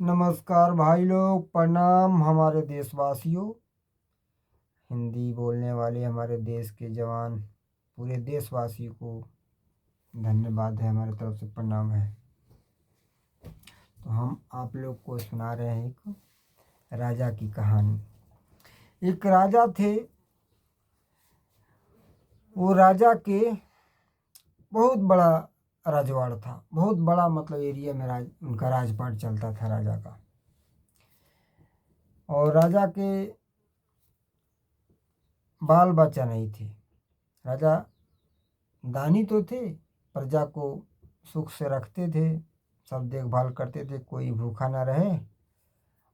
नमस्कार भाई लोग, प्रणाम हमारे देशवासियों। हिंदी बोलने वाले हमारे देश के जवान, पूरे देशवासी को धन्यवाद है, हमारे तरफ से प्रणाम है। तो हम आप लोग को सुना रहे हैं एक राजा की कहानी। एक राजा थे, वो राजा के बहुत बड़ा राजवाड़ था, बहुत बड़ा मतलब एरिया में उनका राजपाट चलता था राजा का। और राजा के बाल बच्चा नहीं थे। राजा दानी तो थे, प्रजा को सुख से रखते थे, सब देखभाल करते थे, कोई भूखा ना रहे,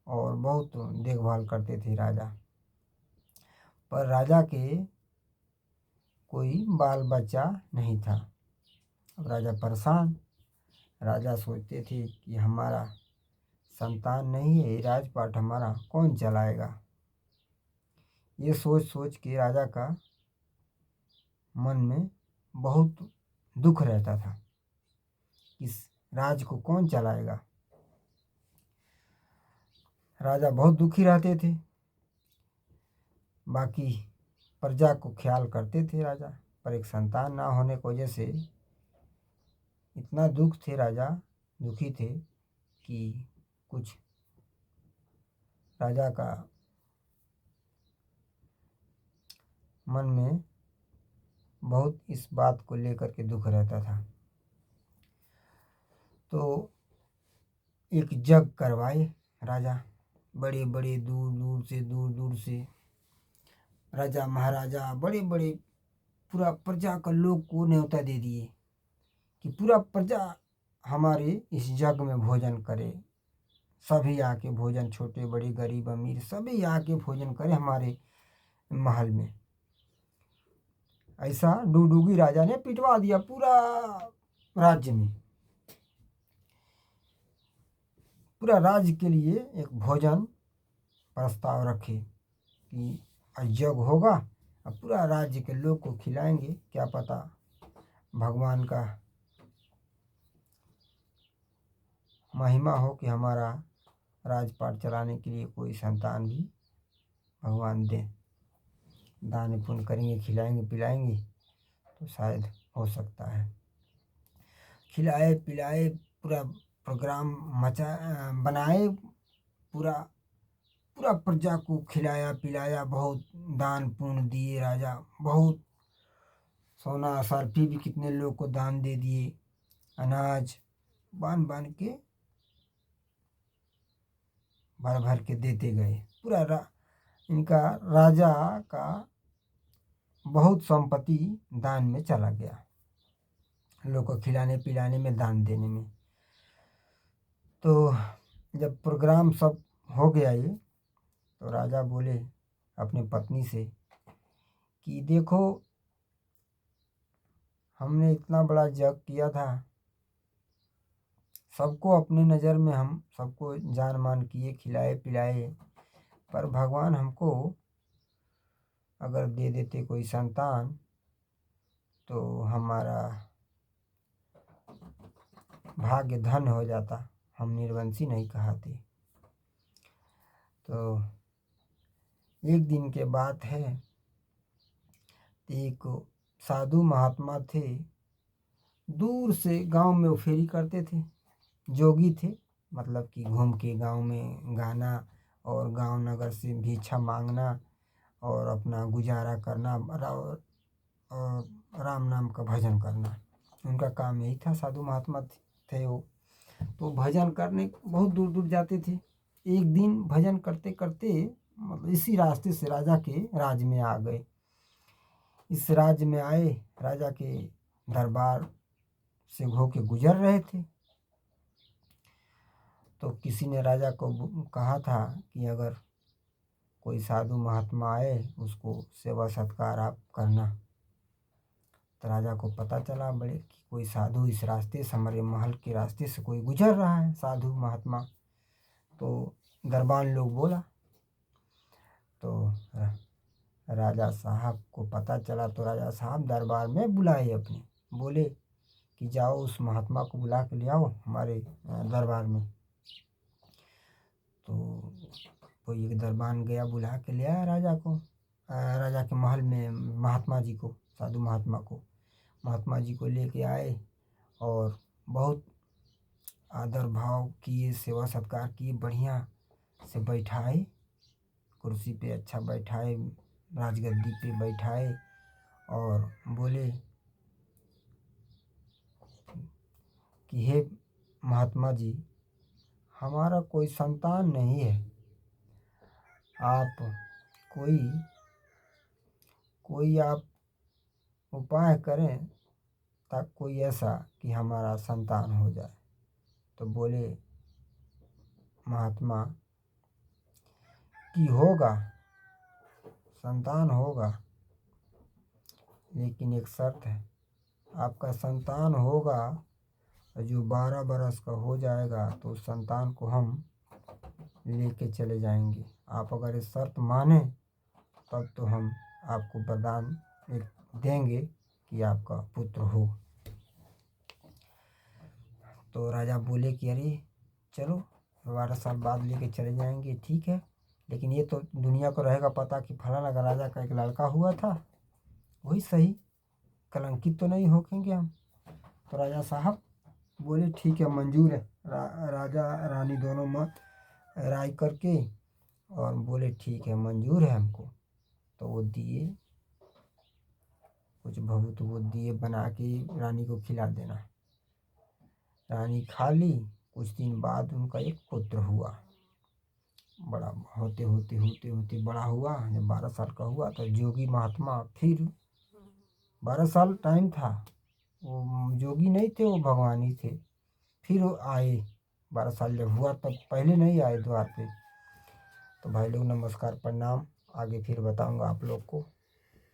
और बहुत देखभाल करते थे राजा। पर राजा के कोई बाल बच्चा नहीं था। अब राजा परेशान। राजा सोचते थे कि हमारा संतान नहीं है, ये राजपाट हमारा कौन चलाएगा। ये सोच सोच के राजा का मन में बहुत दुख रहता था, इस राज को कौन चलाएगा। राजा बहुत दुखी रहते थे। बाकी प्रजा को ख्याल करते थे राजा, पर एक संतान ना होने की वजह से इतना दुख थे, राजा दुखी थे कि कुछ राजा का मन में बहुत इस बात को लेकर के दुख रहता था। तो एक यज्ञ करवाए राजा, बड़े बड़े दूर दूर से राजा महाराजा, बड़े बड़े पूरा प्रजा का लोग को न्योता दे दिए कि पूरा प्रजा हमारे इस यज्ञ में भोजन करे। सभी आके भोजन, छोटे बड़े गरीब अमीर सभी आके भोजन करे हमारे महल में। ऐसा डूडूगी राजा ने पिटवा दिया पूरा राज्य में। पूरा राज्य के लिए एक भोजन प्रस्ताव रखे कि यज्ञ होगा, अब पूरा राज्य के लोग को खिलाएंगे, क्या पता भगवान का महिमा हो कि हमारा राजपाट चलाने के लिए कोई संतान भी भगवान दे। दान पुण्य करेंगे, खिलाएंगे पिलाएंगे तो शायद हो सकता है। खिलाए पिलाए, पूरा प्रोग्राम बनाए, पूरा पूरा प्रजा को खिलाया पिलाया, बहुत दान पुण्य दिए राजा, बहुत सोना सर्फी भी कितने लोग को दान दे दिए, अनाज बांध बांध के भर भर के देते गए। पूरा इनका राजा का बहुत संपत्ति दान में चला गया, लोग को खिलाने पिलाने में, दान देने में। तो जब प्रोग्राम सब हो गया ये, तो राजा बोले अपनी पत्नी से कि देखो, हमने इतना बड़ा यज्ञ किया था, सबको अपने नज़र में हम सबको जान मान किए, खिलाए पिलाए, पर भगवान हमको अगर दे देते कोई संतान तो हमारा भाग्य धन हो जाता, हम निर्वंशी नहीं कहते। तो एक दिन के बात है, एक साधु महात्मा थे, दूर से गांव में वो फेरी करते थे, जोगी थे, मतलब कि घूम के गांव में गाना और गांव नगर से भिक्षा मांगना और अपना गुजारा करना और राम नाम का भजन करना, उनका काम यही था। साधु महात्मा थे वो। तो भजन करने बहुत दूर दूर जाते थे। एक दिन भजन करते करते मतलब इसी रास्ते से राजा के राज में आ गए। इस राज्य में आए, राजा के दरबार से होके गुजर रहे थे, तो किसी ने राजा को कहा था कि अगर कोई साधु महात्मा आए उसको सेवा सत्कार आप करना। तो राजा को पता चला बड़े कि कोई साधु इस रास्ते से, हमारे महल के रास्ते से कोई गुजर रहा है, साधु महात्मा। तो दरबान लोग बोला, तो राजा साहब को पता चला, तो राजा साहब दरबार में बुलाए अपने, बोले कि जाओ उस महात्मा को बुला के ले आओ हमारे दरबार में। कोई एक दरबान गया, बुला के ले आया राजा को, राजा के महल में महात्मा जी को, साधु महात्मा को, महात्मा जी को लेके आए और बहुत आदर भाव किए, सेवा सत्कार किए, बढ़िया से बैठाए, कुर्सी पे अच्छा बैठाए, राजगद्दी पे बैठाए और बोले कि हे महात्मा जी, हमारा कोई संतान नहीं है, आप कोई आप उपाय करें ताकि कोई ऐसा कि हमारा संतान हो जाए। तो बोले महात्मा कि होगा, संतान होगा, लेकिन एक शर्त है, आपका संतान होगा जो 12 बरस का हो जाएगा तो उस संतान को हम लेके चले जाएंगे। आप अगर इस शर्त माने तब तो हम आपको वरदान एक देंगे कि आपका पुत्र हो। तो राजा बोले कि अरे चलो 12 साल बाद लेके चले जाएंगे, ठीक है, लेकिन ये तो दुनिया को रहेगा पता कि फलाना का राजा का एक लड़का हुआ था, वही सही, कलंकित तो नहीं होंगे हम। तो राजा साहब बोले ठीक है, मंजूर है। राजा रानी दोनों मत राय करके और बोले ठीक है, मंजूर है हमको। तो वो दिए, कुछ बहुत वो दिए बना के रानी को खिला देना। रानी खा ली। कुछ दिन बाद उनका एक पुत्र हुआ। बड़ा होते होते बड़ा हुआ। जब 12 साल का हुआ तो जोगी महात्मा, फिर 12 साल टाइम था, वो जोगी नहीं थे, वो भगवानी थे। फिर वो आए, 12 साल जब हुआ तब पहले नहीं आए द्वार पे। तो भाई लोग नमस्कार प्रणाम, आगे फिर बताऊंगा आप लोग को।